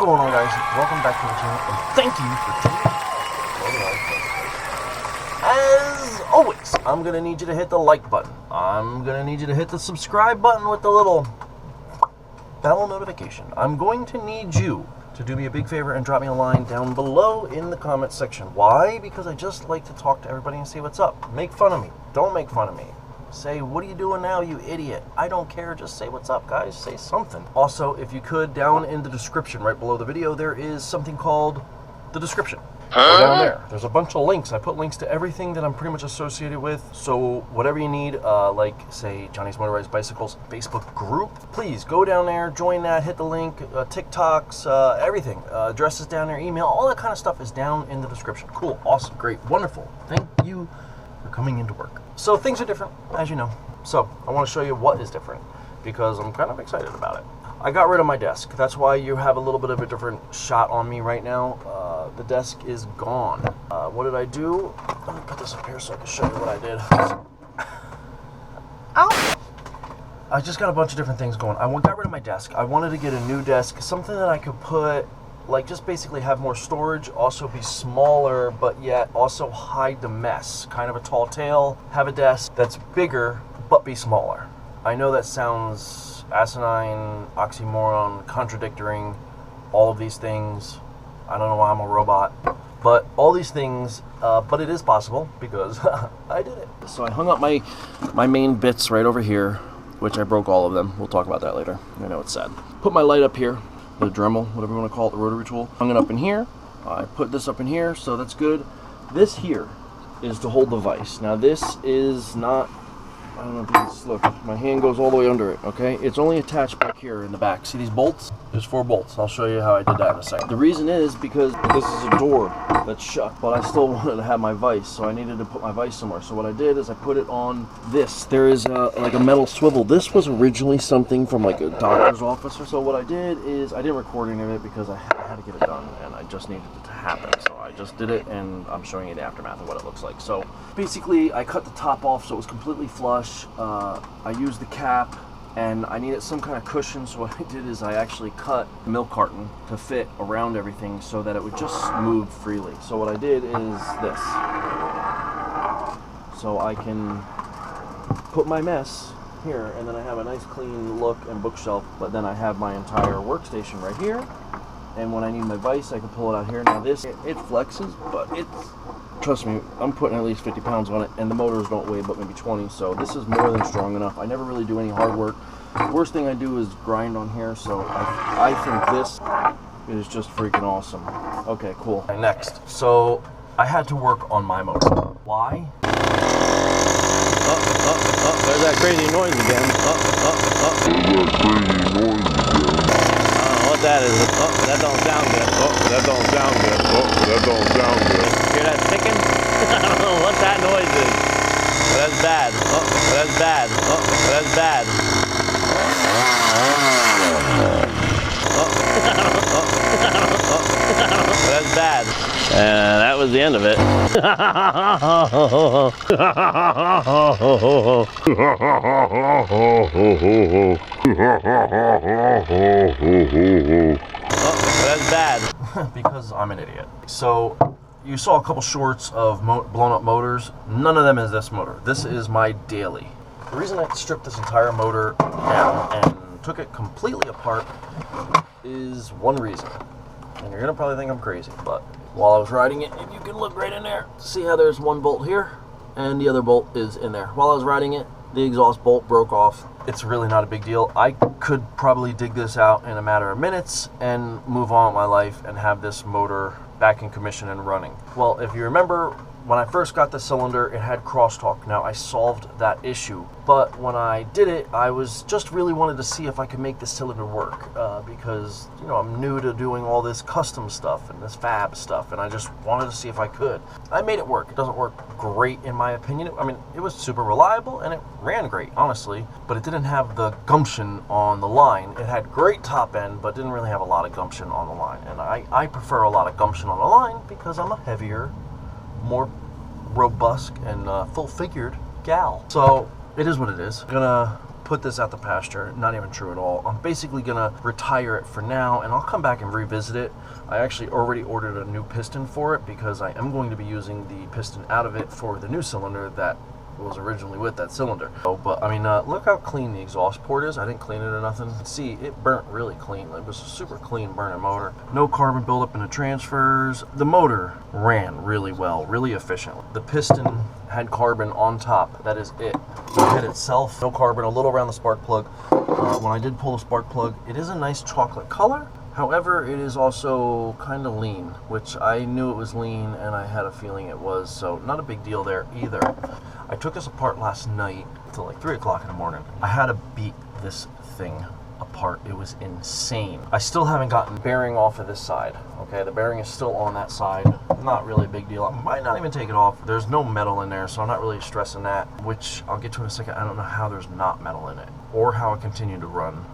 going on, guys? Welcome back to the channel, and thank you for tuning in. As always, I'm going to need you to hit the like button. I'm going to need you to hit the subscribe button with the little bell notification. I'm going to need you to do me a big favor and drop me a line down below in the comment section. Why? Because I just like to talk to everybody and see what's up. Make fun of me. Don't make fun of me. Say, what are you doing now, you idiot? I don't care. Just say what's up, guys. Say something. Also, if you could, down in the description right below the video, there is something called the description. Go down there. There's a bunch of links. I put links to everything that I'm pretty much associated with. So whatever you need, like, say, Johnny's Motorized Bicycles Facebook group, please go down there, join that, hit the link, TikToks, everything. Addresses down there, email, all that kind of stuff is down in the description. Cool, awesome, great, wonderful. Thank you for coming into work. So things are different, as you know. So I want to show you what is different because I'm kind of excited about it. I got rid of my desk. That's why you have a little bit of a different shot on me right now. The desk is gone. What did I do? Let me put this up here so I can show you what I did. Ow! I just got a bunch of different things going. I got rid of my desk. I wanted to get a new desk, something that I could put, like, just basically have more storage, also be smaller, but yet also hide the mess. Kind of a tall tale. Have a desk that's bigger, but be smaller. I know that sounds asinine, oxymoron, contradicting, all of these things. I don't know why I'm a robot, but all these things, but it is possible because I did it. So I hung up my main bits right over here, which I broke all of them. We'll talk about that later. I know it's sad. Put my light up here, the Dremel, whatever you want to call it, the rotary tool. Hung it up in here. I put this up in here, so that's good. This here is to hold the vise. Now this is not, I don't know if you can just look, my hand goes all the way under it, okay? It's only attached back here in the back. See these bolts? There's 4 bolts. I'll show you how I did that in a second. The reason is because this is a door that's shut, but I still wanted to have my vise, so I needed to put my vise somewhere. So what I did is I put it on this. There is like a metal swivel. This was originally something from like a doctor's office or so. What I did is I didn't record any of it because I had to get it done, and I just needed it to happen. So I just did it, and I'm showing you the aftermath of what it looks like. So basically, I cut the top off so it was completely flush. I used the cap, and I needed some kind of cushion, so what I did is I actually cut the milk carton to fit around everything so that it would just move freely. So what I did is this. So I can put my mess here, and then I have a nice clean look and bookshelf, but then I have my entire workstation right here, and when I need my vise, I can pull it out here. Now this, it flexes, but it's, trust me, I'm putting at least 50 pounds on it, and the motors don't weigh but maybe 20, so this is more than strong enough. I never really do any hard work. Worst thing I do is grind on here, so I think this is just freaking awesome. Okay, cool. Okay, next, so I had to work on my motor. Why? There's that crazy noise again. There's that crazy noise again. What that is? That don't sound good. That don't sound good. That don't sound good. Hear that ticking? I don't know what that noise is. That's bad. That's bad. That's bad. That's bad. And that was the end of it. That's bad. Because I'm an idiot. So you saw a couple shorts of blown up motors. None of them is this motor. This is my daily. The reason I stripped this entire motor down and took it completely apart is one reason. And you're gonna probably think I'm crazy, but while I was riding it, if you can look right in there, see how there's one bolt here and the other bolt is in there. While I was riding it, the exhaust bolt broke off. It's really not a big deal. I could probably dig this out in a matter of minutes and move on with my life and have this motor back in commission and running. Well, if you remember, when I first got the cylinder, it had crosstalk. Now, I solved that issue, but when I did it, I was just really wanted to see if I could make the cylinder work because, you know, I'm new to doing all this custom stuff and this fab stuff, and I just wanted to see if I could. I made it work. It doesn't work great in my opinion. I mean, it was super reliable and it ran great, honestly, but it didn't have the gumption on the line. It had great top end, but didn't really have a lot of gumption on the line, and I prefer a lot of gumption on the line because I'm a heavier, more robust and full-figured gal. So it is what it is. I'm gonna put this out the pasture. Not even true at all. I'm basically gonna retire it for now, and I'll come back and revisit it. I actually already ordered a new piston for it because I am going to be using the piston out of it for the new cylinder that was originally with that cylinder. So, but I mean, look how clean the exhaust port is. I didn't clean it or nothing. See, it burnt really clean. It was a super clean burning motor. No carbon buildup in the transfers. The motor ran really well, really efficient. The piston had carbon on top. That is it. The head itself, no carbon, a little around the spark plug. When I did pull the spark plug, it is a nice chocolate color. However, it is also kind of lean, which I knew it was lean and I had a feeling it was, so not a big deal there either. I took this apart last night till like 3 o'clock in the morning. I had to beat this thing apart. It was insane. I still haven't gotten bearing off of this side. Okay, the bearing is still on that side. Not really a big deal. I might not even take it off. There's no metal in there, so I'm not really stressing that, which I'll get to in a second. I don't know how there's not metal in it, or how it continued to run,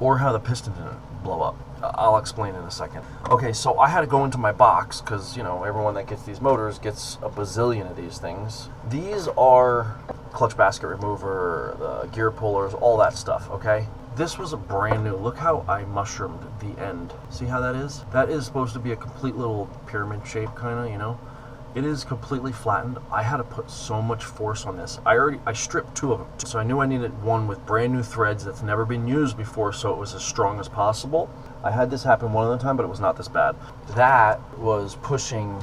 or how the piston didn't blow up. I'll explain in a second. Okay, so I had to go into my box because, you know, everyone that gets these motors gets a bazillion of these things. These are clutch basket remover, the gear pullers, all that stuff, okay? This was a brand new. Look how I mushroomed the end. See how that is? That is supposed to be a complete little pyramid shape, kind of, you know? It is completely flattened. I had to put so much force on this. I stripped 2 of them. So I knew I needed one with brand new threads that's never been used before, so it was as strong as possible. I had this happen one other time, but it was not this bad. That was pushing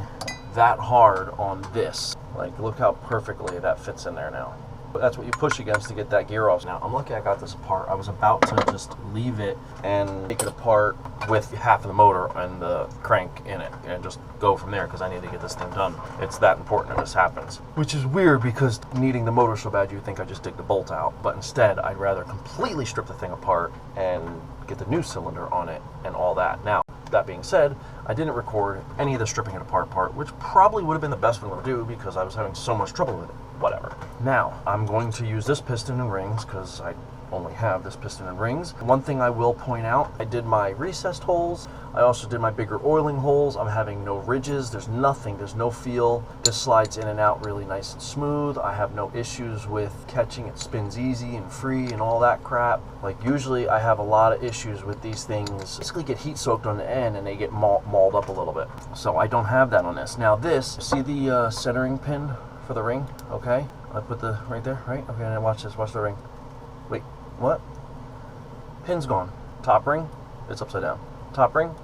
that hard on this. Like, look how perfectly that fits in there now. That's what you push against to get that gear off. Now, I'm lucky I got this apart. I was about to just leave it and take it apart with half of the motor and the crank in it and just go from there because I need to get this thing done. It's that important that this happens. Which is weird because needing the motor so bad you'd think I just dig the bolt out. But instead, I'd rather completely strip the thing apart and get the new cylinder on it and all that. Now, that being said, I didn't record any of the stripping it apart part, which probably would have been the best one to do because I was having so much trouble with it. Whatever. Now, I'm going to use this piston and rings because I only have this piston and rings. One thing I will point out, I did my recessed holes. I also did my bigger oiling holes. I'm having no ridges. There's nothing. There's no feel. This slides in and out really nice and smooth. I have no issues with catching. It spins easy and free and all that crap. Like, usually I have a lot of issues with these things. Basically get heat soaked on the end and they get mauled up a little bit. So I don't have that on this. Now this, see the centering pin for the ring? Okay. I put the right there, right? Okay, now watch this. Watch the ring. Wait, what? Pin's gone. Top ring, it's upside down. Top ring,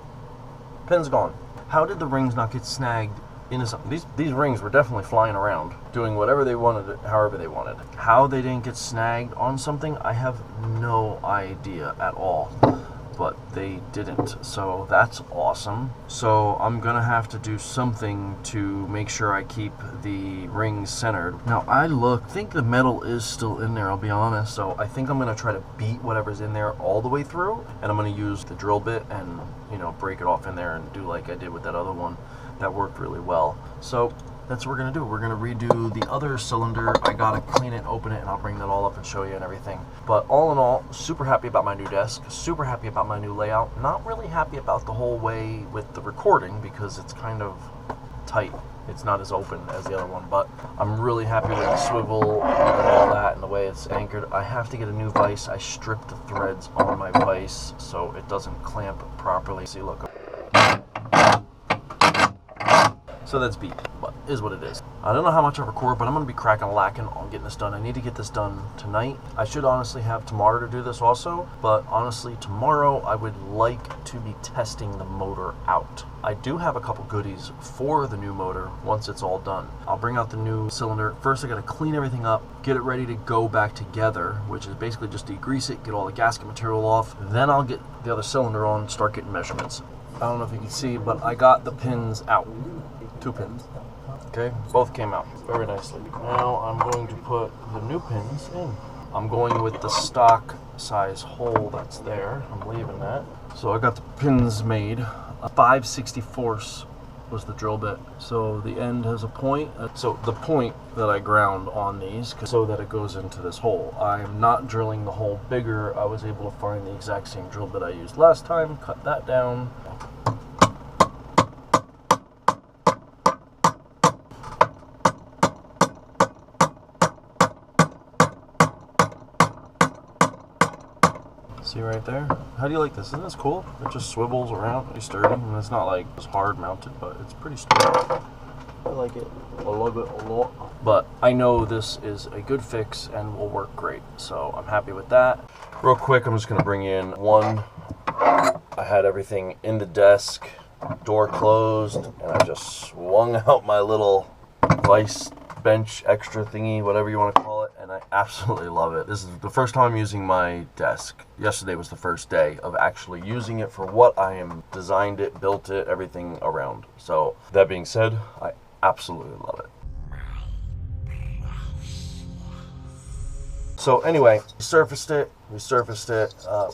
pin's gone. How did the rings not get snagged into something? These rings were definitely flying around, doing whatever they wanted, however they wanted. How they didn't get snagged on something, I have no idea at all. But they didn't, so that's awesome. So I'm gonna have to do something to make sure I keep the rings centered. Now I think the metal is still in there, I'll be honest, so I think I'm gonna try to beat whatever's in there all the way through, and I'm gonna use the drill bit and, you know, break it off in there and do like I did with that other one. That worked really well. So that's what we're gonna do. We're gonna redo the other cylinder. I gotta clean it, open it, and I'll bring that all up and show you and everything. But all in all, super happy about my new desk, super happy about my new layout. Not really happy about the whole way with the recording because it's kind of tight. It's not as open as the other one, but I'm really happy with the swivel and all that and the way it's anchored. I have to get a new vise. I stripped the threads on my vise so it doesn't clamp properly. See, look. So that's beat, but is what it is. I don't know how much I record, but I'm gonna be cracking a lacking on getting this done. I need to get this done tonight. I should honestly have tomorrow to do this also, but honestly, tomorrow I would like to be testing the motor out. I do have a couple goodies for the new motor once it's all done. I'll bring out the new cylinder. First, I gotta clean everything up, get it ready to go back together, which is basically just degrease it, get all the gasket material off. Then I'll get the other cylinder on, start getting measurements. I don't know if you can see, but I got the pins out. 2 pins. Okay, both came out very nicely. Now I'm going to put the new pins in. I'm going with the stock size hole that's there. I'm leaving that. So I got the pins made. A 5/64 was the drill bit. So the end has a point. So the point that I ground on these so that it goes into this hole. I'm not drilling the hole bigger. I was able to find the exact same drill bit I used last time. Cut that down. See right there? How do you like this? Isn't this cool? It just swivels around, pretty sturdy, and it's not like it's hard mounted, but it's pretty sturdy. I like it. I love it a lot. But I know this is a good fix and will work great, so I'm happy with that. Real quick, I'm just gonna bring in one. I had everything in the desk, door closed, and I just swung out my little vice bench extra thingy, whatever you want to call it, and I absolutely love it. This is the first time I'm using my desk. Yesterday was the first day of actually using it for what I am designed it, built it, everything around. So that being said, I absolutely love it. So anyway, we surfaced it,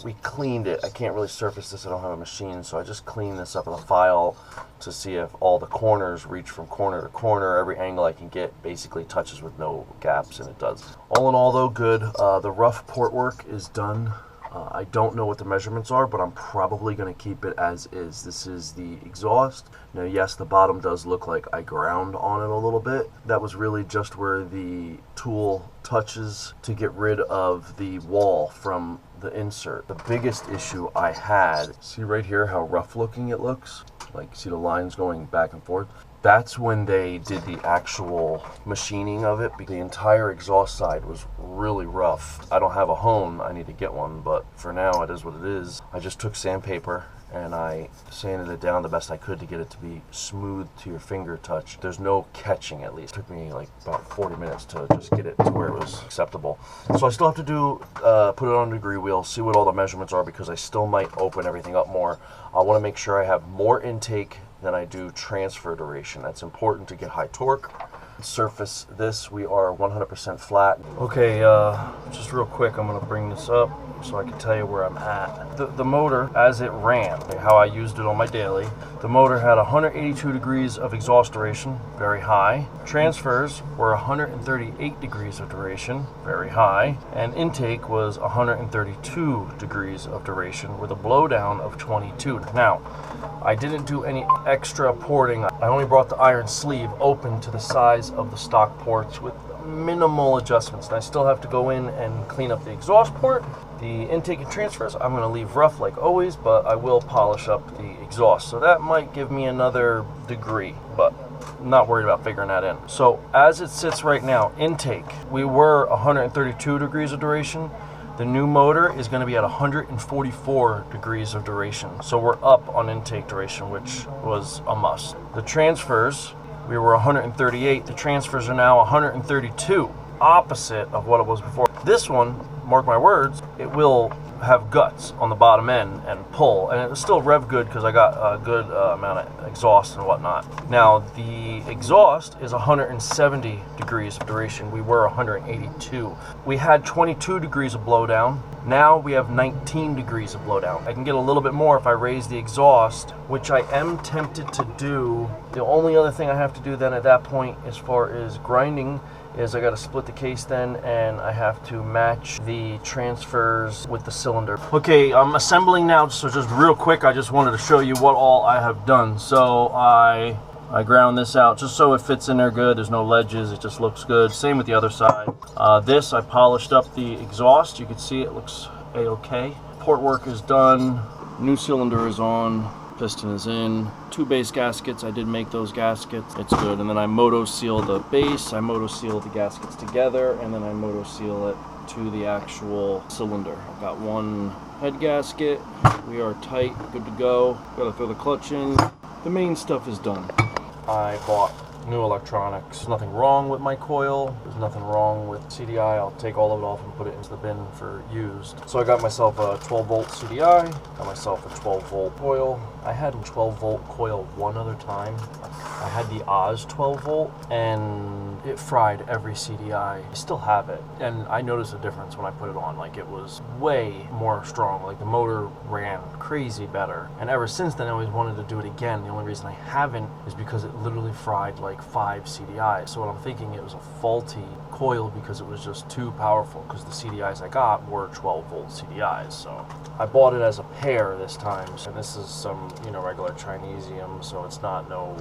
we cleaned it. I can't really surface this, I don't have a machine, so I just cleaned this up with a file to see if all the corners reach from corner to corner. Every angle I can get basically touches with no gaps, and it does. All in all though, good. The rough port work is done. I don't know what the measurements are, but I'm probably going to keep it as is. This is the exhaust. Now, yes, the bottom does look like I ground on it a little bit. That was really just where the tool touches to get rid of the wall from the insert. The biggest issue I had, see right here how rough looking it looks? Like, see the lines going back and forth? That's when they did the actual machining of it. The entire exhaust side was really rough. I don't have a hone, I need to get one, but for now it is what it is. I just took sandpaper and I sanded it down the best I could to get it to be smooth to your finger touch. There's no catching, at least. It took me like about 40 minutes to just get it to where it was acceptable. So I still have to do, put it on a degree wheel, see what all the measurements are, because I still might open everything up more. I want to make sure I have more intake than I do transfer duration. That's important to get high torque. Surface this, we are 100% flat. Okay, just real quick, I'm gonna bring this up so I can tell you where I'm at. The motor, as it ran, how I used it on my daily, the motor had 182 degrees of exhaust duration, very high. Transfers were 138 degrees of duration, very high. And intake was 132 degrees of duration with a blowdown of 22. Now, I didn't do any extra porting. I only brought the iron sleeve open to the size of the stock ports with minimal adjustments. And I still have to go in and clean up the exhaust port. The intake and transfers, I'm going to leave rough like always, but I will polish up the exhaust. So that might give me another degree, but I'm not worried about figuring that in. So as it sits right now, intake, we were 132 degrees of duration. The new motor is going to be at 144 degrees of duration. So we're up on intake duration, which was a must. The transfers, we were 138. The transfers are now 132, opposite of what it was before. This one, mark my words, it will have guts on the bottom end and pull, and it was still rev good because I got a good amount of exhaust and whatnot. Now the exhaust is 170 degrees of duration. We were 182. We had 22 degrees of blowdown. Now we have 19 degrees of blowdown. I can get a little bit more if I raise the exhaust, which I am tempted to do. The only other thing I have to do then at that point as far as grinding is I got to split the case then, and I have to match the transfers with the cylinder. Okay, I'm assembling now, so just real quick, I just wanted to show you what all I have done. So I ground this out just so it fits in there good. There's no ledges, it just looks good. Same with the other side. This, I polished up the exhaust. You can see it looks a-okay. Port work is done, new cylinder is on, piston is in. 2 base gaskets, I did make those gaskets, it's good. And then I moto seal the base, I moto seal the gaskets together, and then I moto seal it to the actual cylinder. I've got 1 head gasket, we are tight, good to go. Gotta throw the clutch in. The main stuff is done. I bought new electronics. Nothing wrong with my coil, there's nothing wrong with CDI. I'll take all of it off and put it into the bin for used. So I got myself a 12 volt CDI, got myself a 12 volt coil. I had a 12 volt coil one other time. I had the Oz 12 volt and it fried every CDI. I still have it, and I noticed a difference when I put it on. Like, it was way more strong. Like, the motor ran crazy better. And ever since then I always wanted to do it again. The only reason I haven't is because it literally fried like 5 CDIs. So what I'm thinking, it was a faulty coil because it was just too powerful, because the CDIs I got were 12 volt CDIs. So I bought it as a pair this time, and this is some, you know, regular Chinesium, so it's not no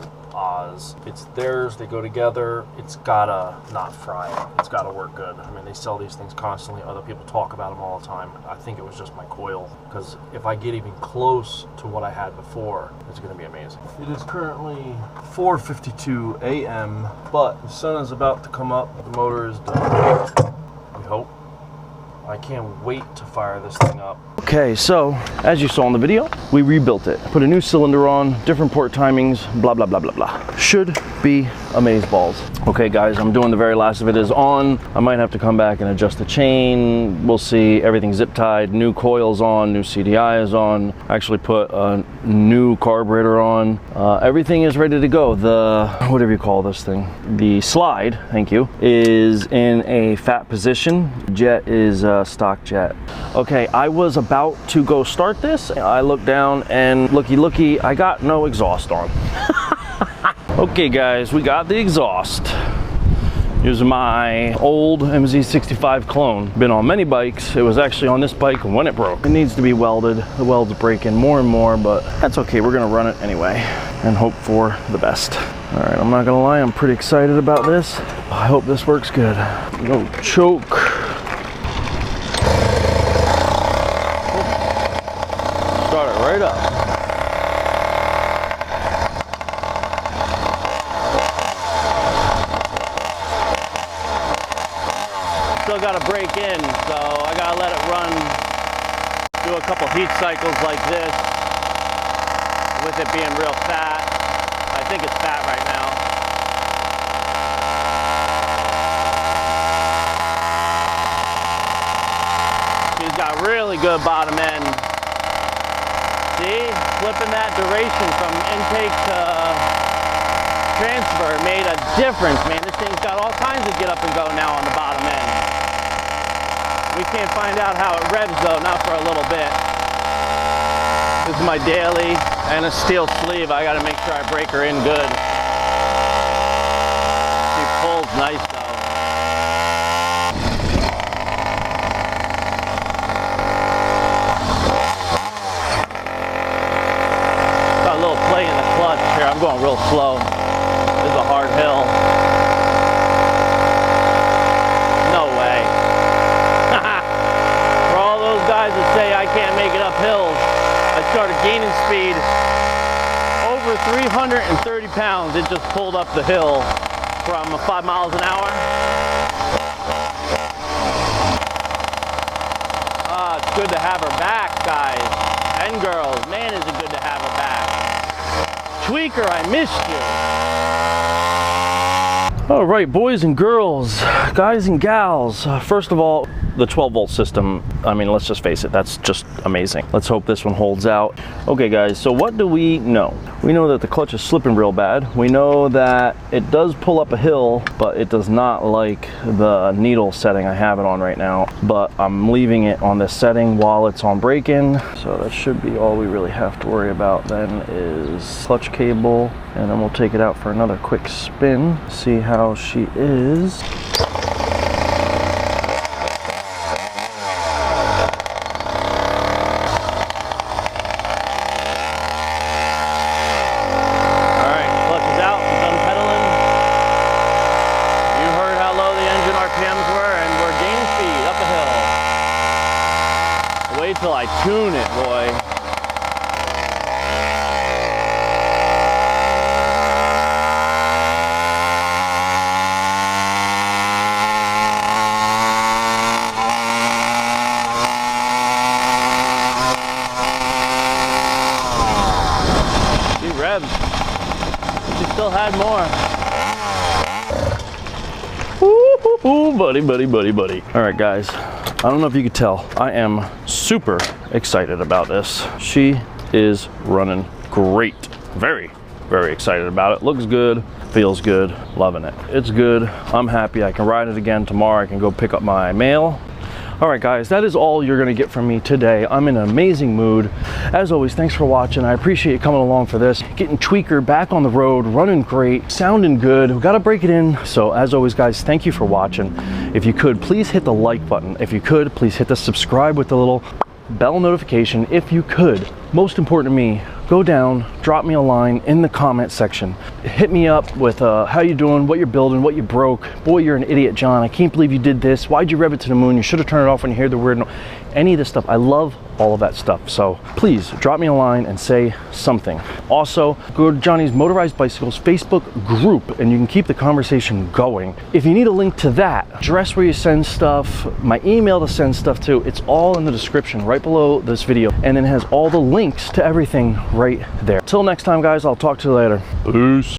Oz. It's theirs, they go together. It's gotta not fry it. It's gotta work good. I mean, they sell these things constantly. Other people talk about them all the time. I think it was just my coil, because if I get even close to what I had before, it's gonna be amazing. It is currently 4:52 a.m., but the sun is about to come up. The motor is done, we hope. I can't wait to fire this thing up. Okay, so as you saw in the video, we rebuilt it. Put a new cylinder on, different port timings, blah, blah, blah, blah, blah. Should be amazeballs. Okay guys, I'm doing the very last of it is on. I might have to come back and adjust the chain. We'll see. Everything's zip tied, new coils on, new CDI is on. Actually put a new carburetor on. Everything is ready to go. The, whatever you call this thing, the slide, thank you, is in a fat position. Jet is stock jet. Okay, I was about to go start this. I looked down and looky, I got no exhaust on. Okay guys, we got the exhaust. Using my old MZ65 clone. Been on many bikes. It was actually on this bike when it broke. It needs to be welded. The weld's breaking more and more, but that's okay. We're gonna run it anyway and hope for the best. All right, I'm not gonna lie, I'm pretty excited about this. I hope this works good. No choke. Start it right up. Still got to break in, so I got to let it run, do a couple heat cycles like this, with it being real fat. I think it's fat right now. She's got really good bottom end. See, flipping that duration from intake to transfer made a difference, man. This thing's got all kinds of get up and go now on the bottom end. We can't find out how it revs though, not for a little bit. This is my daily and a steel sleeve. I gotta make sure I break her in good. She pulls nice though. Got a little play in the clutch here. I'm going real slow. This is a hard hill. No way. For all those guys that say I can't make it up hills, I started gaining speed. Over 330 pounds, it just pulled up the hill from 5 miles an hour. Ah, it's good to have her back, guys and girls. Man, is it good to have her back. Tweaker, I missed you. All right, boys and girls, guys and gals. First of all, the 12-volt system, I mean, let's just face it, that's just amazing. Let's hope this one holds out. Okay, guys, so what do we know? We know that the clutch is slipping real bad. We know that it does pull up a hill, but it does not like the needle setting I have it on right now. But I'm leaving it on this setting while it's on break-in. So that should be all we really have to worry about then is clutch cable. And then we'll take it out for another quick spin, see how she is. Wait till I tune it, boy. She revs. She still had more. Ooh, buddy, buddy, buddy, buddy. All right, guys. I don't know if you could tell, I am super excited about this. She is running great. Very, very excited about it. Looks good, feels good, loving it. It's good, I'm happy. I can ride it again tomorrow. I can go pick up my mail. All right, guys, that is all you're gonna get from me today. I'm in an amazing mood. As always, thanks for watching. I appreciate you coming along for this. Getting Tweaker back on the road, running great, sounding good. We gotta break it in. So as always, guys, thank you for watching. If you could, please hit the like button. If you could, please hit the subscribe with the little bell notification. If you could, most important to me, go go down, drop me a line in the comment section. Hit me up with how you doing, what you're building, what you broke. Boy, you're an idiot, John. I can't believe you did this. Why'd you rev it to the moon? You should have turned it off when you hear the word no. Any of this stuff. I love all of that stuff. So please drop me a line and say something. Also, go to Johnny's Motorized Bicycles Facebook group and you can keep the conversation going. If you need a link to that, address where you send stuff, my email to send stuff to, it's all in the description right below this video, and it has all the links to everything right there. Till next time, guys, I'll talk to you later. Peace.